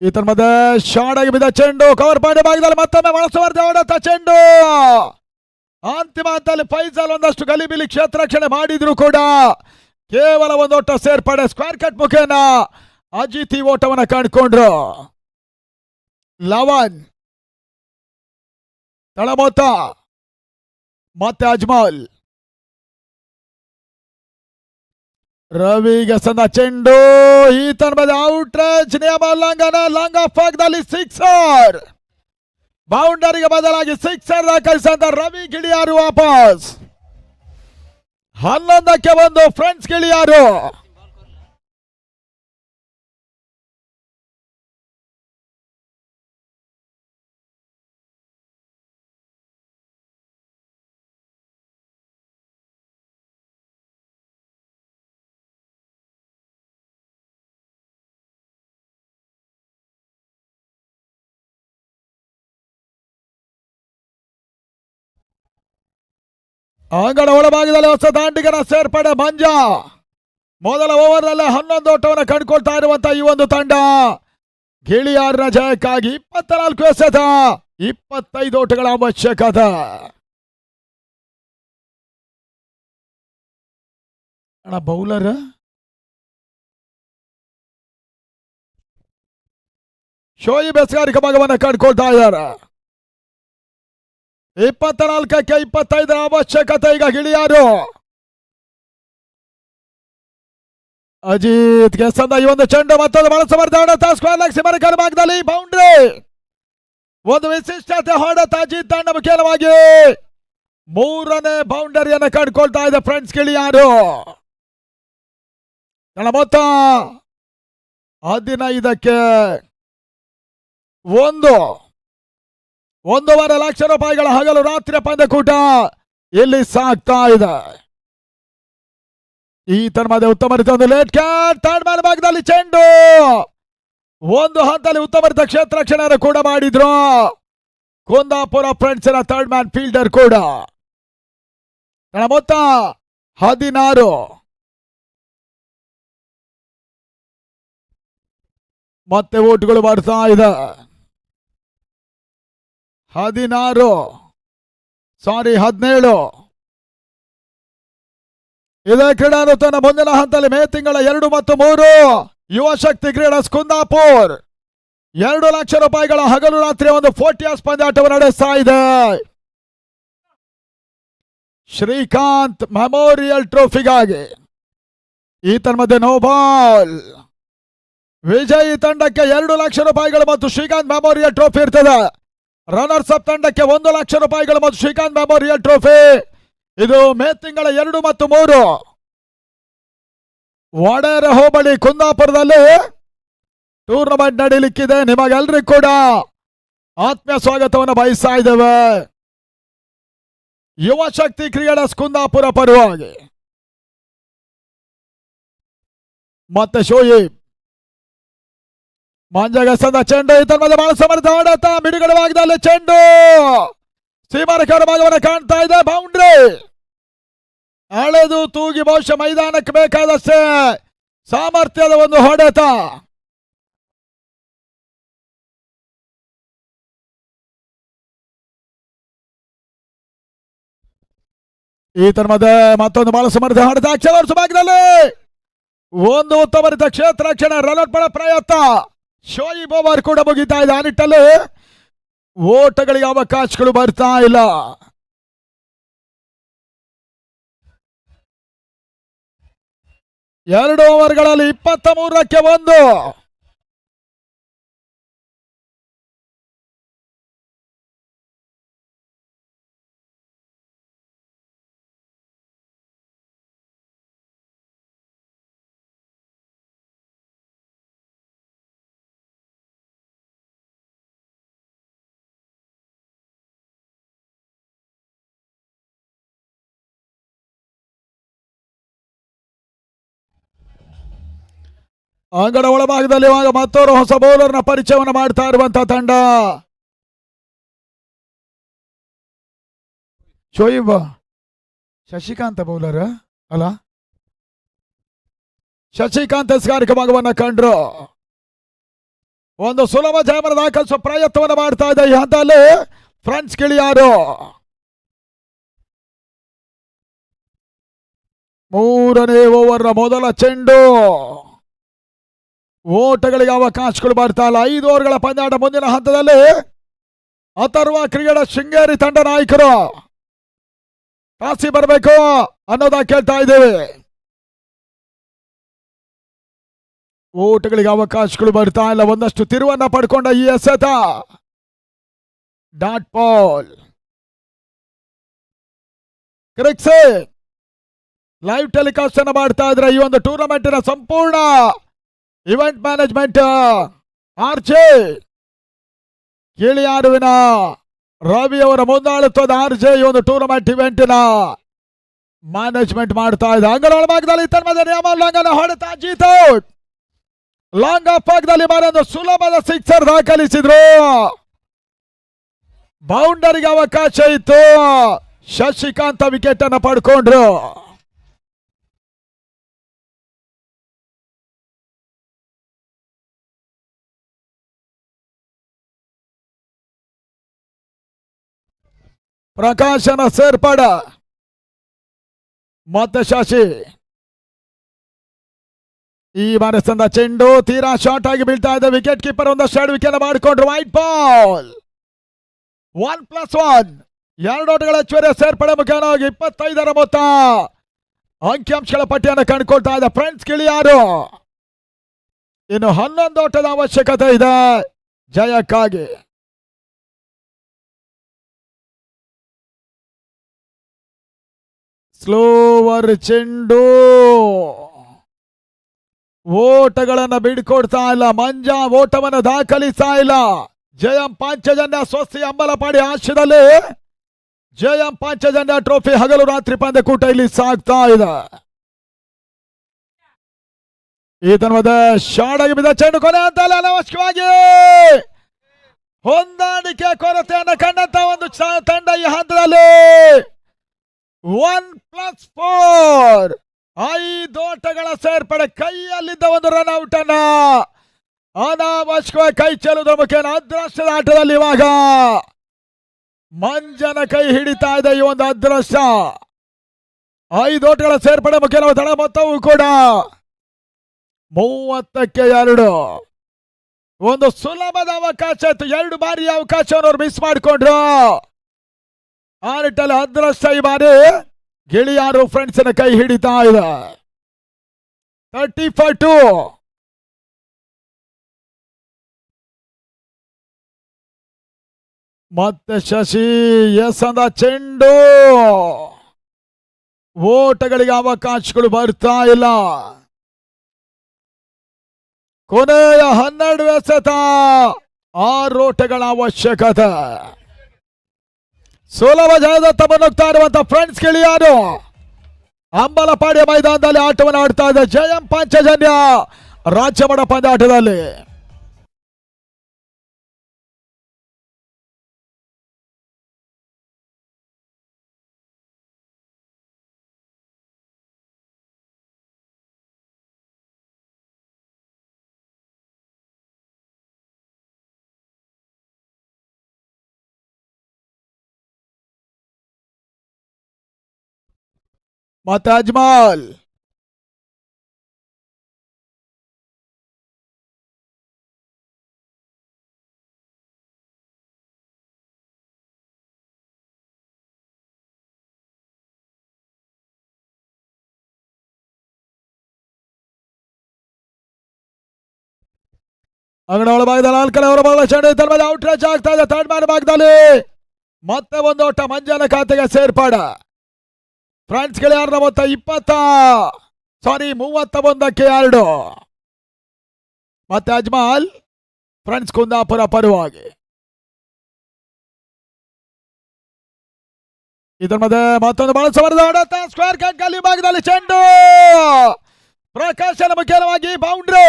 ಈತನ ಮಧ್ಯೆ ಶಾರ್ಟ್ ಆಗಿ ಬಿದ್ದ ಚೆಂಡು ಕವರ್ ಪಾಯಿಂಟ್ ಭಾಗದಲ್ಲಿ ಮತ್ತೊಮ್ಮೆ ಬಳಸುವ ಹೊಡೆತ ಚೆಂಡು. ಅಂತಿಮ ಹಂತದಲ್ಲಿ ಫೈಸಲ್ ಒಂದಷ್ಟು ಗಲಿಬಿಲಿ ಕ್ಷೇತ್ರ ರಕ್ಷಣೆ ಮಾಡಿದ್ರು ಕೂಡ ಕೇವಲ ಒಂದು ಓಟ ಸೇರ್ಪಡೆ. ಸ್ಕ್ವೇರ್ ಕಟ್ ಮುಖೇನ ಅಜಿತ್ ಈ ಓಟವನ್ನು ಕಂಡುಕೊಂಡ್ರು. 11 ತಳಮೊತ್ತ ಮತ್ತೆ ಅಜ್ಮಲ್. ರವಿಗೆ ಸಂದ ಚೆಂಡು ಈತನ ಮೇಲೆ ಔಟ್ರೇಜ್ ನಿಯಮ ಉಲ್ಲಂಘನ. ಲಾಂಗ್ ಆಫ್ ಭಾಗದಲ್ಲಿ 6 ಬೌಂಡರಿಗೆ ಬದಲಾಗಿ 6 ದಾಖಲಿಸಿದ ರವಿ ಗಿಳಿಯಾರು ವಾಪಸ್ 11ಕ್ಕೆ ಒಂದು ಫ್ರೆಂಡ್ಸ್ ಗಿಳಿಯಾರು. ಅಂಗಡ ಒಳಭಾಗದಲ್ಲಿ ಹೊಸ ದಾಂಡಿಗರ ಸೇರ್ಪಡೆ ಮಂಜ. ಮೊದಲ ಓವರ್ನಲ್ಲೇ 11 ಓಟವನ್ನು ಕಂಡುಕೊಳ್ತಾ ಇರುವಂತಹ ಈ ಒಂದು ತಂಡ ಗಿಳಿಯಾರ್ನ ಜಯಕ್ಕಾಗಿ 24 ಎಸೆತ 25 ಓಟಗಳ ಅವಶ್ಯಕತೆ. ಅಣ್ಣ ಬೌಲರ್ ಶೋಯಿಬ್ ಬೆಸ್ಗಾರಿಕ ಭಾಗವನ್ನು ಕಂಡುಕೊಳ್ತಾ ಇದ್ದಾರೆ. 24ಕ್ಕೆ 25 ಅವಶ್ಯಕತೆ ಈಗ ಗಿಳಿಯಾರು. ಅಜಿತ್ಗೆ ಸಂದ ಈ ಒಂದು ಚೆಂಡು ಮತ್ತೊಂದು ಬಳಸಬಾರ್ದು. ಸ್ಕ್ವೇರ್ ಲೆಗ್ ಸಿಮರಿಕಲ್ ಭಾಗದಲ್ಲಿ ಬೌಂಡ್ರಿ. ಒಂದು ವಿಶಿಷ್ಟತೆ ಹೊಡೆತ ಅಜಿತ್ ತಂಡ ಮುಖ್ಯವಾಗಿ ಮೂರನೇ ಬೌಂಡರಿಯನ್ನು ಕಂಡುಕೊಳ್ತಾ ಇದೆ ಫ್ರೆಂಡ್ಸ್. ಗಿಳಿಯಾರು ಮೊತ್ತ 15ಕ್ಕೆ 1.5 ಲಕ್ಷ ರೂಪಾಯಿಗಳ ಹಗಲು ರಾತ್ರಿ ಪಂದ್ಯಕೂಟ ಇಲ್ಲಿ ಸಾಗ್ತಾ ಇದೆ. ಈ ತನ್ಮದೆ ಉತ್ತಮ ರೀತಿಯ ಒಂದು ಲೇಟ್ ಕ್ಯಾಟ್ ಥರ್ಡ್ ಮ್ಯಾನ್ ಭಾಗದಲ್ಲಿ ಚೆಂಡು ಒಂದು ಹಂತದಲ್ಲಿ ಉತ್ತಮ ರೀತಿಯ ಕ್ಷೇತ್ರ ರಕ್ಷಣೆ ಕೂಡ ಮಾಡಿದ್ರು Kundapura friends third man fielder ಕೂಡ. ಮೊತ್ತ 16. ಮತ್ತೆ ಓಟ್ಗಳು ಬರ್ತಾ ಇದೆ. 17. ಇದೇ ಕ್ರೀಡಾಋತುವಿನ ಮುಂದಿನ ಹಂತದಲ್ಲಿ ಮೇ ತಿಂಗಳ 2 ಮತ್ತು 3 ಯುವ ಶಕ್ತಿ ಕ್ರೀಡಾಸ್ ಕುಂದಾಪುರ್ 2 ಲಕ್ಷ ರೂಪಾಯಿಗಳ ಹಗಲು ರಾತ್ರಿ ಒಂದು 40 ಪಂದ್ಯಾಟವನ್ನು ನಡೆಸ್ತಾ ಇದೆ. ಶ್ರೀಕಾಂತ್ ಮೆಮೋರಿಯಲ್ ಟ್ರೋಫಿಗಾಗಿ ಈ ತನ್ಮಧ್ಯೆ ನೋ ಬಾಲ್. ವಿಜಯಿ ತಂಡಕ್ಕೆ 2 ಲಕ್ಷ ರೂಪಾಯಿಗಳು ಮತ್ತು ಶ್ರೀಕಾಂತ್ ಮೆಮೋರಿಯಲ್ ಟ್ರೋಫಿ ಇರ್ತದೆ. ರನ್ನರ್ಸ್ ಅಪ್ ತಂಡಕ್ಕೆ 1 ಲಕ್ಷ ರೂಪಾಯಿಗಳು ಮತ್ತು ಶ್ರೀಕಾಂತ್ ಮೆಮೋರಿಯಲ್ ಟ್ರೋಫಿ. ಇದು ಮೇ ತಿಂಗಳ 2 ಮತ್ತು 3 ವಡೇರ ಹೋಬಳಿ ಕುಂದಾಪುರದಲ್ಲಿ ಟೂರ್ನಮೆಂಟ್ ನಡೀಲಿಕ್ಕಿದೆ. ನಿಮಗೆಲ್ಲರಿಗೂ ಕೂಡ ಆತ್ಮೀಯ ಸ್ವಾಗತವನ್ನು ಬಯಸ್ತಾ ಇದ್ದೇವೆ. ಯುವ ಶಕ್ತಿ ಕ್ರೀಡಾಸ್ ಕುಂದಾಪುರ ಪರವಾಗಿ ಮತ್ತೆ ಶೋಯಿಬ್ ಮಂಜಗಸದ ಚೆಂಡು ಈ ತನ್ಮದ ಬಹಳ ಸಮರ್ಥ ಹೊಡೆತ ಬಿಡುಗಡೆ ಭಾಗದಲ್ಲಿ ಚೆಂಡು ಸೀಮಾರೇಖೆಯ ಭಾಗವನ್ನು ಕಾಣ್ತಾ ಇದೆ. ಬೌಂಡ್ರಿ ಅಳೆದು ತೂಗಿ ಬಹುಶಃ ಮೈದಾನಕ್ಕೆ ಬೇಕಾದಷ್ಟೇ ಸಾಮರ್ಥ್ಯದ ಒಂದು ಹೊಡೆತ. ಈ ತನ್ಮದ ಮತ್ತೊಂದು ಬಹಳ ಸಮರ್ಥ ಹೊಡೆತ ಅಕ್ಷರ ಭಾಗದಲ್ಲಿ ಒಂದು ಉತ್ತಮ ರೀತಿಯ ಕ್ಷೇತ್ರ ರಕ್ಷಣೆ ರನ್ಔಟ್ ಮಾಡೋ ಪ್ರಯತ್ನ. ಶೋಯಿಬ್ ಓವರ್ ಕೂಡ ಮುಗಿತಾ ಇದೆ. ಆ ನಿಟ್ಟಲ್ಲಿ ಓಟಗಳಿಗೆ ಅವಕಾಶಗಳು ಬರ್ತಾ ಇಲ್ಲ. ಎರಡು ಓವರ್ಗಳಲ್ಲಿ 23ಕ್ಕೆ 1. ಅಂಗಡ ಒಳಭಾಗದಲ್ಲಿ ಇವಾಗ ಮತ್ತೋರು ಹೊಸ ಬೌಲರ್ನ ಪರಿಚಯವನ್ನು ಮಾಡ್ತಾ ಇರುವಂತಹ ತಂಡ ಶೋಯಿಬ್ ಶಶಿಕಾಂತ್ ಬೌಲರ್ ಅಲ್ಲ, ಶಶಿಕಾಂತ್ ಎಸ್ಗಾರಿಕೆ ಭಾಗವನ್ನ ಕಂಡ್ರು. ಒಂದು ಸುಲಭ ಜಯವನ್ನು ದಾಖಲಿಸುವ ಪ್ರಯತ್ನವನ್ನು ಮಾಡ್ತಾ ಇದೆ ಈ ಹಂತದಲ್ಲಿ ಫ್ರೆಂಡ್ಸ್. ಗಿಳಿಯಾರು ಮೂರನೇ ಓವರ್ನ ಮೊದಲ ಚೆಂಡು. ಓಟಗಳಿಗೆ ಅವಕಾಶಗಳು ಬರ್ತಾ ಇಲ್ಲ. 5 ಓವರ್ಗಳ ಪಂದ್ಯಾಟ ಮುಂದಿನ ಹಂತದಲ್ಲಿ ಅಥರ್ವ ಕ್ರಿಕೆಟ್ ಶೃಂಗೇರಿ ತಂಡ ನಾಯಕರು ಕಾಸಿ ಬರಬೇಕು ಅನ್ನೋದಾಗಿ ಕೇಳ್ತಾ ಇದ್ದೇವೆ. ಓಟಗಳಿಗೆ ಅವಕಾಶಗಳು ಬರ್ತಾ ಇಲ್ಲ. ಒಂದಷ್ಟು ತಿರುವನ್ನ ಪಡ್ಕೊಂಡ ಈ ಎಸೆತ ಡಾಟ್ ಬಾಲ್. ಕ್ರಿಕ್ಸ್ ಲೈವ್ ಟೆಲಿಕಾಸ್ಟ್ ಅನ್ನು ಮಾಡ್ತಾ ಇದ್ರೆ ಈ ಒಂದು ಟೂರ್ನಮೆಂಟಿನ ಸಂಪೂರ್ಣ ಇವೆಂಟ್ ಮ್ಯಾನೇಜ್ಮೆಂಟ್ ಆರ್ಜೆ ಗಿಳಿಯಾರುವಿನ ರವಿ ಅವರ ಮುಂದಾಳುತ್ವದ ಆರ್ಜೆ ಈ ಒಂದು ಟೂರ್ನಮೆಂಟ್ ಇವೆಂಟಿನ ಮ್ಯಾನೇಜ್ಮೆಂಟ್ ಮಾಡ್ತಾ ಇದೆ. ಅಂಗಡ ಭಾಗದಲ್ಲಿ ತನ್ಮದ ನಿಯಮ ಉಲ್ಲಂಘನೆ ಹೊಡೆತ ಅಜಿತ್ ಔಟ್. ಲಾಂಗ್ ಆಫ್ ಭಾಗದಲ್ಲಿ ಮರೊಂದು ಸುಲಭದ ಸಿಕ್ಸರ್ ದಾಖಲಿಸಿದ್ರು. ಬೌಂಡರಿಗೆ ಅವಕಾಶ ಇತ್ತು. ಶಶಿಕಾಂತ್ ವಿಕೆಟ್ ಅನ್ನು ಪಡ್ಕೊಂಡ್ರು. ಪ್ರಕಾಶನ ಸೇರ್ಪಡ ಮತ್ತೆ ಶಶಿ. ಈ ಬಾರಿ ಸಂದ ಚೆಂಡು ತೀರಾ ಶಾರ್ಟ್ ಆಗಿ ಬೀಳ್ತಾ ಇದೆ. ವಿಕೆಟ್ ಕೀಪರ್ ಒಂದಷ್ಟು 2 ವಿಕೆಟ್ ಮಾಡಿಕೊಂಡ್ರು. White ball 1+1. 2 ಓಟಗಳ ಹೆಚ್ಚುವರಿ ಸೇರ್ಪಡೆ ಮುಖೇನವಾಗಿ 25ರ ಮೊತ್ತ ಅಂಕಿಅಂಶಗಳ ಪಟ್ಟಿಯನ್ನು ಕಂಡುಕೊಳ್ತಾ ಇದೆ ಫ್ರೆಂಡ್ಸ್. ಗಿಳಿಯಾರು ಇನ್ನು 11 ಓಟದ ಅವಶ್ಯಕತೆ ಇದೆ ಜಯಕ್ಕಾಗಿ. ಸ್ಲೋವರ್ ಚೆಂಡು ಓಟಗಳನ್ನು ಬಿಡ್ಕೊಡ್ತಾ ಇಲ್ಲ. ಮಂಜಾ ಓಟವನ್ನು ದಾಖಲಿಸ್ತಾ ಇಲ್ಲ. ಜಯಂ ಪಾಂಚಜನ್ಯ ಸ್ವಸ್ತಿ ಅಂಬಲಪಾಡಿ ಆಶ್ರಯದಲ್ಲಿ ಜಯಂ ಪಾಂಚಜನ್ಯ ಟ್ರೋಫಿ ಹಗಲು ರಾತ್ರಿ ಪಂದ್ಯಕೂಟ ಇಲ್ಲಿ ಸಾಗ್ತಾ ಇದೆ. ಈ ತನ್ಮದ ಶಾಡಾಗಿ ಬಿದ್ದ ಚೆಂಡು ಕೊನೆ ಅಂತಲ್ಲ ಅನಾವಶ್ಯಕವಾಗಿ ಹೊಂದಾಣಿಕೆ ಕೊರತೆಯನ್ನು ಕಂಡಂತ ಒಂದು ತಂಡ ಈ ಹಂತದಲ್ಲಿ 1+4 5 ಓಟಗಳ ಸೇರ್ಪಡೆ. ಕೈಯಲ್ಲಿದ್ದ ಒಂದು ರನ್ ಔಟ್ ಅನ್ನ ಅನಾವಶ್ಯಕವಾಗಿ ಕೈ ಚೆಲ್ಲುವುದರ ಮುಖೇನ ಅದೃಷ್ಟದ ಆಟದಲ್ಲಿ ಇವಾಗ ಮಂಜನ ಕೈ ಹಿಡಿತಾ ಇದೆ ಈ ಒಂದು ಅದೃಷ್ಟ. 5 ಓಟಗಳ ಸೇರ್ಪಡೆ ಮುಖೇನ ತಡ ಮೊತ್ತವೂ ಕೂಡ 30-2. ಒಂದು ಸುಲಭದ ಅವಕಾಶ ಇತ್ತು. 2 ಬಾರಿ ಅವಕಾಶವನ್ನು ಅವರು ಮಿಸ್ ಮಾಡಿಕೊಂಡ್ರು. ಆ ನಿಟ್ಟಲ್ಲಿ ಅದೃಷ್ಟ ಈ ಬಾರಿ ಗಿಳಿಯಾರು ಫ್ರೆಂಡ್ಸ್ ಕೈ ಹಿಡಿತಾ ಇದೆ. 30-2. ಮತ್ತೆ ಶಶಿ ಎಸ್ ಅಂದ ಚೆಂಡು. ಓಟಗಳಿಗೆ ಅವಕಾಶಗಳು ಬರ್ತಾ ಇಲ್ಲ. ಕೊನೆಯ 12 ಎಸೆತ 6 ಓಟಗಳ ಅವಶ್ಯಕತೆ. ಸುಲಭ ಜಯದತ್ತ ಮುನ್ನುಗ್ತಾ ಇರುವಂತಹ ಫ್ರೆಂಡ್ಸ್ ಗಿಳಿಯಾರು ಅಂಬಲಪಾಡಿ ಮೈದಾನದಲ್ಲಿ ಆಟವನ್ನು ಆಡ್ತಾ ಇದೆ. ಜಯಂ ಪಾಂಚಜನ್ಯ ರಾಜ್ಯಮಟ್ಟ ಪಂದ್ಯಾಟದಲ್ಲಿ ಮತ್ತೆ ಅಜ್ಮಲ್ ಅಂಗನವಾಳ ಭಾಗದಲ್ಲಿ 4 ಅವರ ಬಾಲ ಚೆಂಡು ಔಟ್ ರಚ್ ಆಗ್ತಾ ಇದೆ. ಥರ್ಡ್ ಮ್ಯಾನ್ ಭಾಗದಲ್ಲಿ ಮತ್ತೆ ಒಂದು ಓಟ ಮಂಜನ ಖಾತೆಗೆ ಸೇರ್ಪಾಡ. ಫ್ರೆಂಡ್ಸ್ ಗೆಳೆಯರ ಮೊತ್ತ 31-2. ಮತ್ತೆ ಅಜ್ಮಲ್ ಫ್ರೆಂಡ್ಸ್ ಕುಂದಾಪುರ ಪರವಾಗಿ. ಇದರ ಮಧ್ಯೆ ಮತ್ತೊಂದು ಬಹಳ ಸಮರದ ಹೊಡೆತ. ಸ್ಕ್ವೇರ್ ಕಟ್ ಗಲ್ಲಿ ಭಾಗದಲ್ಲಿ ಚೆಂಡು ಪ್ರಕಾಶನ ಮುಖ್ಯವಾಗಿ ಬೌಂಡ್ರಿ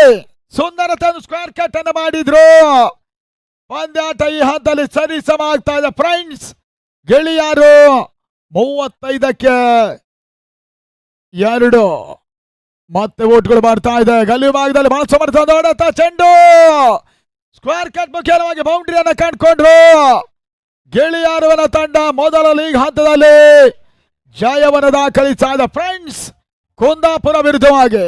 ಸುಂದರತೆ ಸ್ಕ್ವೇರ್ ಕಟ್ ಅನ್ನು ಮಾಡಿದ್ರು. ಪಂದ್ಯಾಟ ಈ ಹಂತದಲ್ಲಿ ಸರಿಸಮ ಆಗ್ತಾ ಇದೆ. ಫ್ರೆಂಡ್ಸ್ ಗೆಳೆಯರು 35-2 ಮತ್ತೆ ಓಟ್ಗಳು ಬರ್ತಾ ಇದೆ. ಗಲ್ಲಿ ಭಾಗದಲ್ಲಿ ಬಹಳ ಸಮರ್ಥ ಹೊಡೆತ ಚೆಂಡು ಸ್ಕ್ವೇರ್ ಕಟ್ ಮುಖ್ಯವಾಗಿ ಬೌಂಡ್ರಿಯನ್ನು ಕಂಡುಕೊಂಡ್ರು. ಗೆಳೆಯರುವನ ತಂಡ ಮೊದಲ ಲೀಗ್ ಹಂತದಲ್ಲಿ ಜಯವನ್ನು ದಾಖಲಿಸಿದ ಫ್ರೆಂಡ್ಸ್ ಕುಂದಾಪುರ ವಿರುದ್ಧವಾಗಿ.